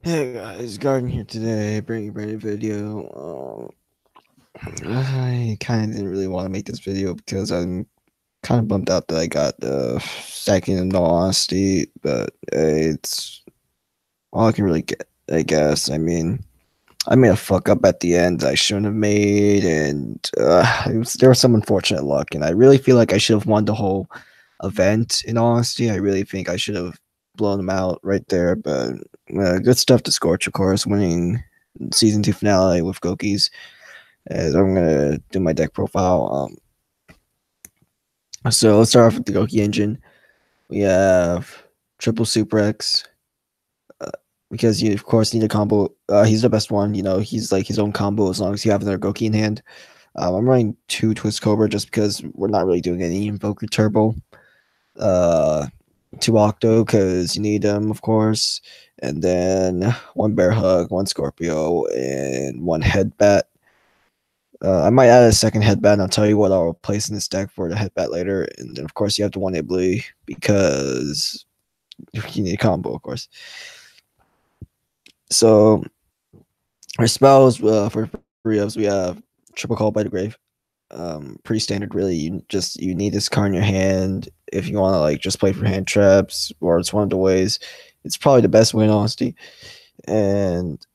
Hey guys, Garden here today, bringing a brand new video. I kind of didn't really want to make this video because I'm kind of bummed out that I got second in all honesty, but it's all I can really get, I guess. I mean, I made a fuck up at the end I shouldn't have made, and there was some unfortunate luck, and I really feel like I should have won the whole event. In all honesty, I really think I should have blown them out right there. But good stuff to Scorch, of course, winning season 2 finale with Gokis. As I'm gonna do my deck profile. So let's start off with the Goki engine. We have triple Super X, uh, because you of course need a combo. He's the best one. You know, he's like his own combo as long as you have another Goki in hand. I'm running 2 Twist Cobra just because we're not really doing any Invoker Turbo. Uh, 2 Octo because you need them, of course, and then 1 Bear Hug, 1 Scorpio, and 1 Headbat. I might add a second headbat, and I'll tell you what I'll place in this deck for the headbat later. And then, of course, you have the 1 Ibly because you need a combo, of course. So, our spells for free ups, we have Triple Call by the Grave. Pretty standard, really. You need this card in your hand if you want to like just play for hand traps, or it's one of the ways. It's probably the best way in honesty. And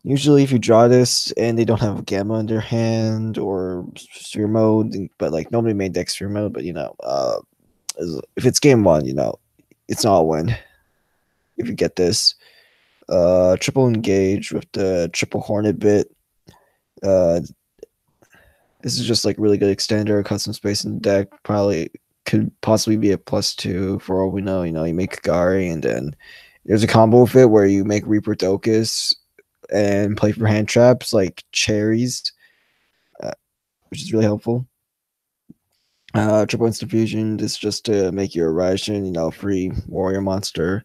usually, if you draw this and they don't have a Gamma in their hand or Sphere Mode, but like nobody made deck Sphere Mode, but if it's game one, it's not a win if you get this. Triple Engage with the triple Hornet bit. Uh, this is just like really good extender, custom space in the deck. Probably could possibly be a +2 for all we know. You make Kagari, and then there's a combo with it where you make Reaper Docus and play for hand traps like cherries, uh, which is really helpful. Triple Instant Fusion is just to make your Raijin, free warrior monster.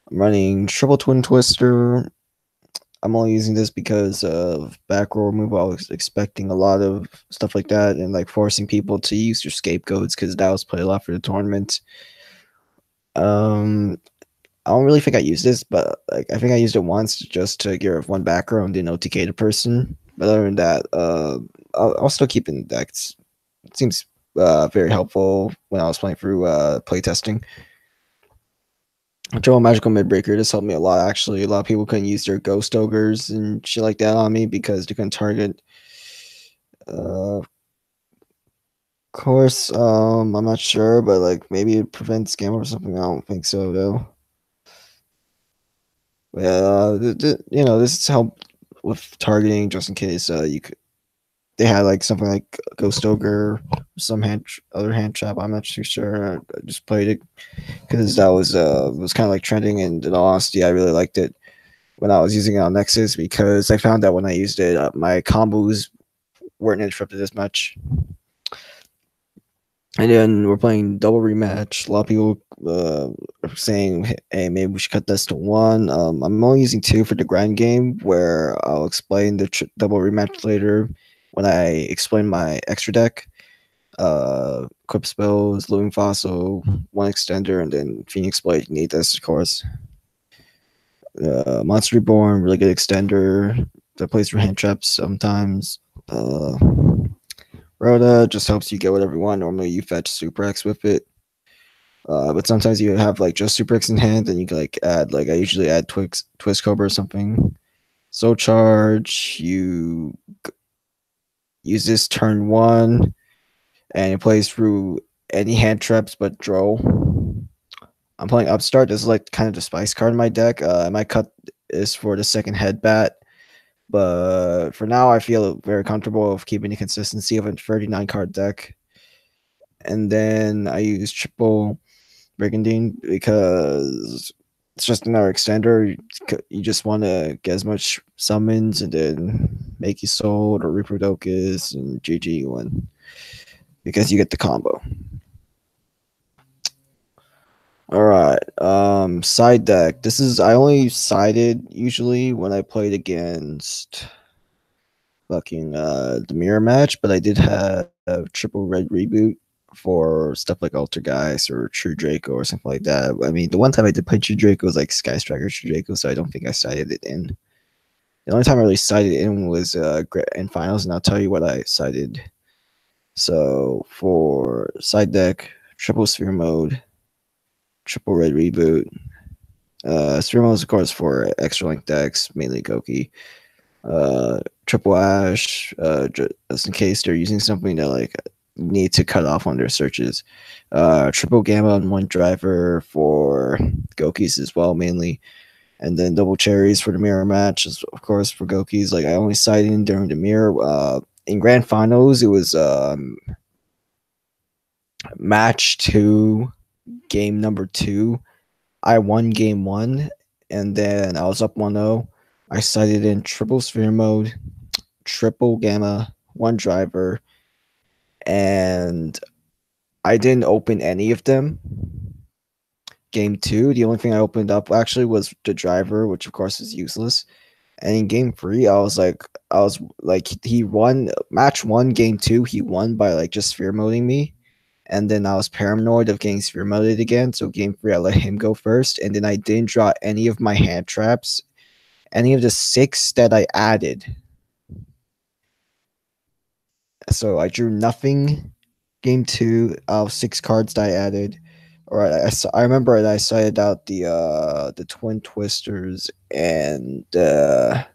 I'm running Triple Twin Twister. I'm only using this because of back row removal. I was expecting a lot of stuff like that and like forcing people to use your scapegoats because that was played a lot for the tournament. Um, I don't really think I used this, but like I think I used it once just to get rid of 1 back row and didn't OTK the person. But other than that, I'll still keep it in the deck. It seems very helpful when I was playing through playtesting. Control Magical Midbreaker. This helped me a lot, actually. A lot of people couldn't use their Ghost Ogres and shit like that on me because they couldn't target. Of course, I'm not sure, but like maybe it prevents scam or something. I don't think so, though. Yeah, this helped with targeting just in case you could. They had like something like Ghost Ogre, some other hand trap. I'm not too sure. I just played it because that was kind of like trending, and in all honesty, I really liked it when I was using it on Nexus because I found that when I used it, my combos weren't interrupted as much. And then we're playing double rematch. A lot of people are saying, "Hey, maybe we should cut this to 1." I'm only using 2 for the grind game, where I'll explain the double rematch later when I explain my extra deck. Equip spells, Living Fossil, 1 extender, and then Phoenix Blade. You need this, of course. Monster Reborn, really good extender that plays for hand traps sometimes. Rhoda just helps you get whatever you want. Normally, you fetch Super X with it. But sometimes you have like just Super X in hand, and you can like add I usually add Twist Cobra or something. Soul Charge, you use this turn 1, and it plays through any hand traps but Droll. I'm playing Upstart. This is like kind of the spice card in my deck. I might cut this for the second headbat, but for now, I feel very comfortable of keeping the consistency of a 39 card deck. And then I use triple Brigandine because it's just another extender. You just want to get as much summons and then make you sold or Reproducus and GG one because you get the combo. All right. Side deck. This is I only sided usually when I played against fucking the mirror match, but I did have a triple red reboot for stuff like Altergeist or True Draco or something like that. I mean, the one time I did play True Draco was like Sky Striker True Draco, so I don't think I cited it in. The only time I really cited it in was in finals, and I'll tell you what I cited. So for side deck, triple sphere mode, triple red reboot. Sphere mode is of course for extra length decks, mainly Goki. Triple Ash, just in case they're using something that like need to cut off on their searches. Triple Gamma and one driver for Gokis as well, mainly. And then double cherries for the mirror match, of course, for Gokis. Like I only sighted in during the mirror. In grand finals, it was match 2, game number 2. I won game 1, and then I was up 1-0. I sighted in triple sphere mode, triple gamma, one driver, and I didn't open any of them. Game 2, the only thing I opened up actually was the driver, which of course is useless. And in game 3, I was like, he won match 1, game 2, he won by like just sphere moding me. And then I was paranoid of getting sphere moded again. So game 3, I let him go first, and then I didn't draw any of my hand traps, any of the 6 that I added. So I drew nothing. Game 2, 6 cards that I added. Or I remember that I cited out the Twin Twisters and I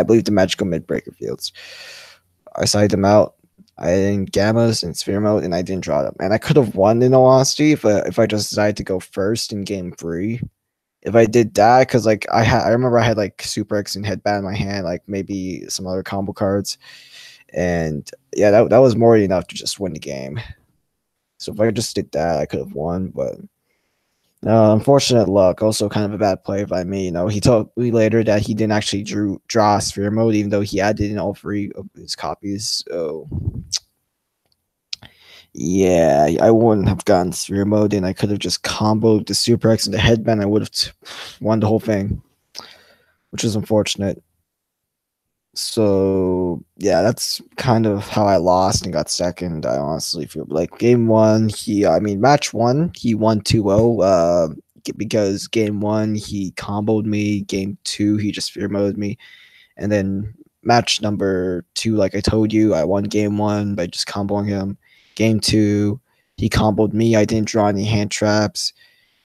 believe the Magical Midbreaker Fields. I cited them out. I didn't gammas and sphere mode, and I didn't draw them. And I could have won in all honesty if I just decided to go first in game 3. If I did that, because like I remember I had like Super X and Headband in my hand, like maybe some other combo cards, and yeah, that was more than enough to just win the game. So if I just did that, I could have won, but unfortunate luck. Also, kind of a bad play by me. You know, he told me later that he didn't actually draw sphere mode, even though he added in all 3 of his copies. So yeah, I wouldn't have gotten sphere mode, and I could have just comboed the Super X and the Headband. I would have won the whole thing, which is unfortunate. So yeah, that's kind of how I lost and got second. I honestly feel like game 1, match 1, he won 2-0. Because game 1 he comboed me, game 2 he just fear moded me, and then match number 2, like I told you, I won game 1 by just comboing him. Game 2, he comboed me. I didn't draw any hand traps.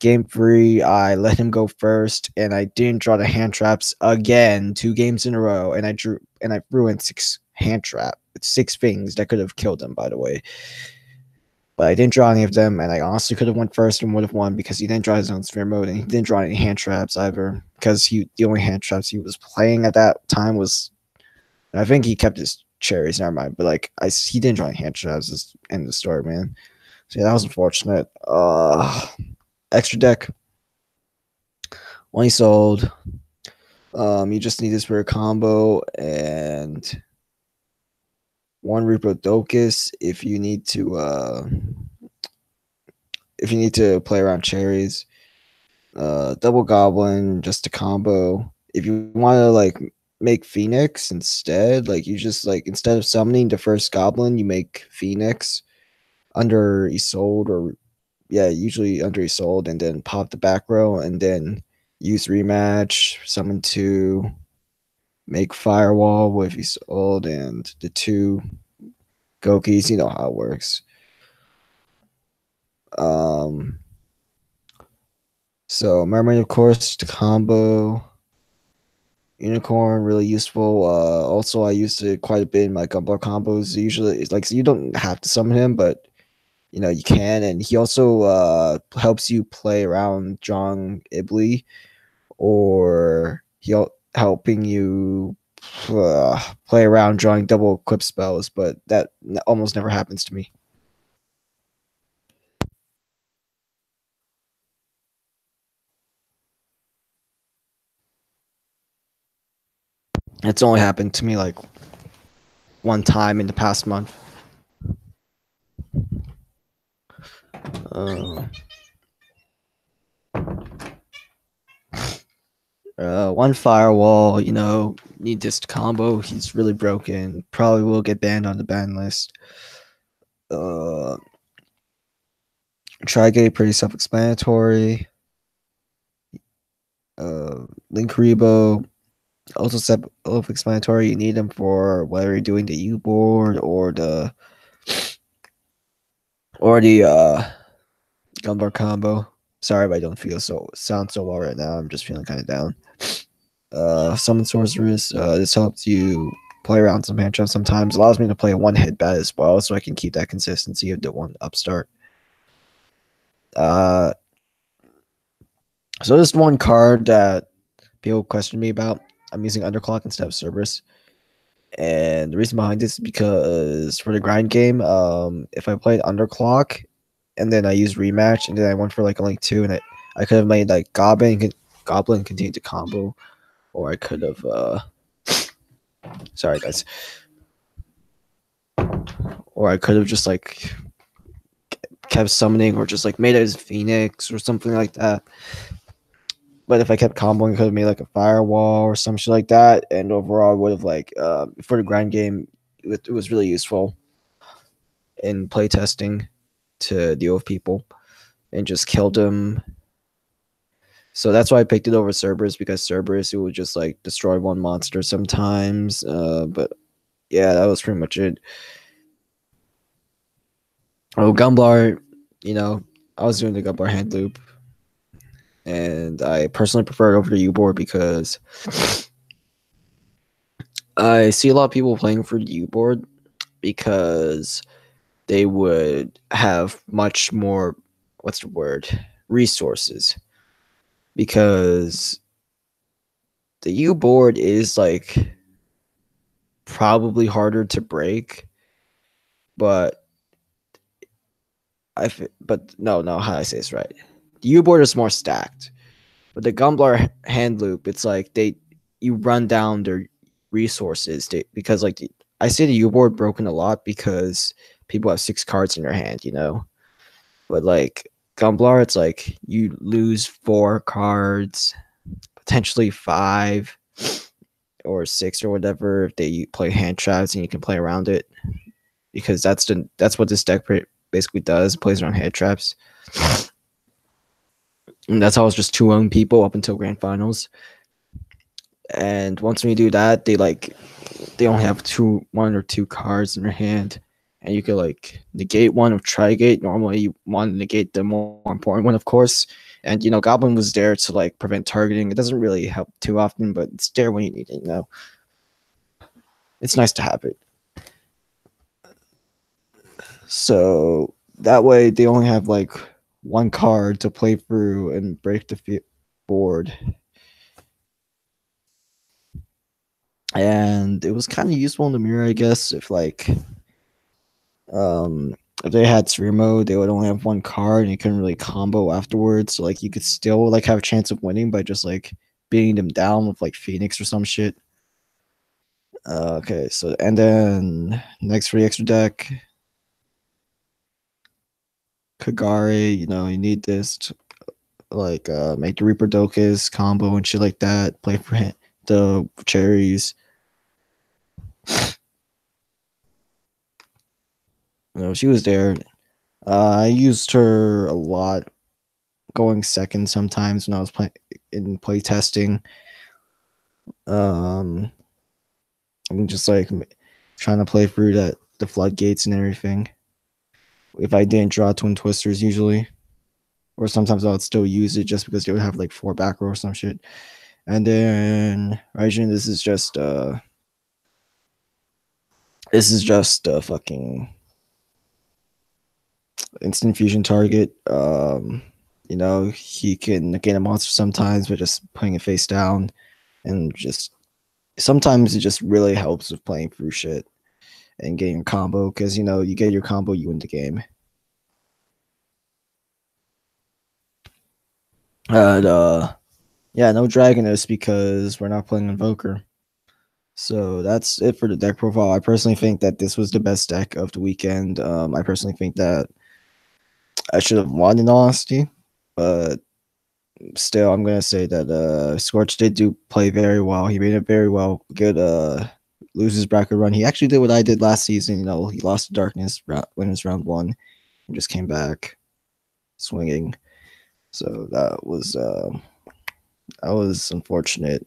Game 3, I let him go first, and I didn't draw the hand traps again 2 games in a row, and I ruined 6 hand trap. It's 6 things that could have killed him, by the way. But I didn't draw any of them, and I honestly could have went first and would have won because he didn't draw his own sphere mode, and he didn't draw any hand traps either. Because the only hand traps he was playing at that time was, I think he kept his cherries. Never mind, but like he didn't draw any hand traps. Just end of the story, man. So yeah, that was unfortunate. Extra deck. When he sold, you just need this for a combo and one Reprodokus if you need to play around cherries. Double Goblin just a combo. If you want to like make Phoenix instead, like you just like instead of summoning the first Goblin, you make Phoenix under Isolde, or yeah, usually under Isolde, and then pop the back row, and then use rematch, summon 2, make Firewall with Isolde and the 2 Gokis. You know how it works. So Mermaid, of course, the combo. Unicorn, really useful. Also, I used it quite a bit in my Gumball combos. Usually, it's like, so you don't have to summon him, but you know you can. And he also helps you play around John Ibli, or he'll helping you play around drawing double equip spells. But that almost never happens to me. It's only happened to me like one time in the past month. One Firewall, you know, need this combo. He's really broken. Probably will get banned on the ban list. Trigate, pretty self-explanatory. Link Rebo, also self-explanatory. You need them for whether you're doing the U board or the Gunbar combo. Sorry if I don't sound so well right now. I'm just feeling kind of down. Summon Sorceress. This helps you play around some hand traps sometimes. Allows me to play a one-hit bet as well, so I can keep that consistency of the one upstart. So this one card that people question me about. I'm using Underclock instead of Cerberus. And the reason behind this is because for the grind game, if I played Underclock and then I used rematch and then I went for like only 2 and I could have made like Goblin continue to combo, or I could have sorry guys. Or I could have just like kept summoning or just like made it as Phoenix or something like that. But if I kept comboing, I could have made like a firewall or some shit like that. And overall, I would have like for the grind game, it was really useful in playtesting to deal with people and just killed them. So that's why I picked it over Cerberus, because Cerberus, it would just like destroy one monster sometimes. But yeah, that was pretty much it. Oh, Gumblar, I was doing the Gumblar hand loop, and I personally prefer it over the U board because I see a lot of people playing for the U board because they would have much more, what's the word, resources. Because the U board is like probably harder to break, but no, how do I say this right? The U board is more stacked, but the Gumblar hand loop, it's like you run down their resources because like I see the U board broken a lot because people have 6 cards in their hand, but like Gumblar, it's like you lose 4 cards, potentially 5 or 6 or whatever if they play hand traps and you can play around it, because that's what this deck basically does. It plays around hand traps. And that's how it's just 2-0 people up until grand finals. And once we do that, they only have 1 or 2 cards in their hand, and you could like negate one of Trigate. Normally you want to negate the more important one, of course. And Goblin was there to like prevent targeting. It doesn't really help too often, but it's there when you need it, It's nice to have it. So that way they only have like 1 card to play through and break the board. And it was kind of useful in the mirror, I guess, if they had sphere mode, they would only have 1 card and you couldn't really combo afterwards. So like you could still like have a chance of winning by just like beating them down with like Phoenix or some shit. Okay, so and then next for the extra deck, Kagari, you need this to like make the Reaper Dokus combo and shit like that. Play for the cherries. She was there. I used her a lot, going second sometimes when I was play testing. I'm just like trying to play through the floodgates and everything. If I didn't draw Twin Twisters usually, or sometimes I would still use it just because they would have like 4 back row or some shit. And then Raijin, this is just fucking instant fusion target. He can gain a monster sometimes by just putting it face down, and just sometimes it just really helps with playing through shit and getting a combo, because you get your combo, you win the game. And yeah, no Dragonus because we're not playing Invoker. So that's it for the deck profile. I personally think that this was the best deck of the weekend. I personally think that I should have won, in honesty, but still, I'm gonna say that Scorch did play very well. He made it very well. Good loses bracket run. He actually did what I did last season. He lost to Darkness, winners round 1, and just came back. swinging. So that was unfortunate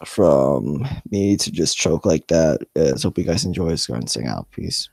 from me to just choke like that. So hope you guys enjoy. Let's go and sing out. Peace.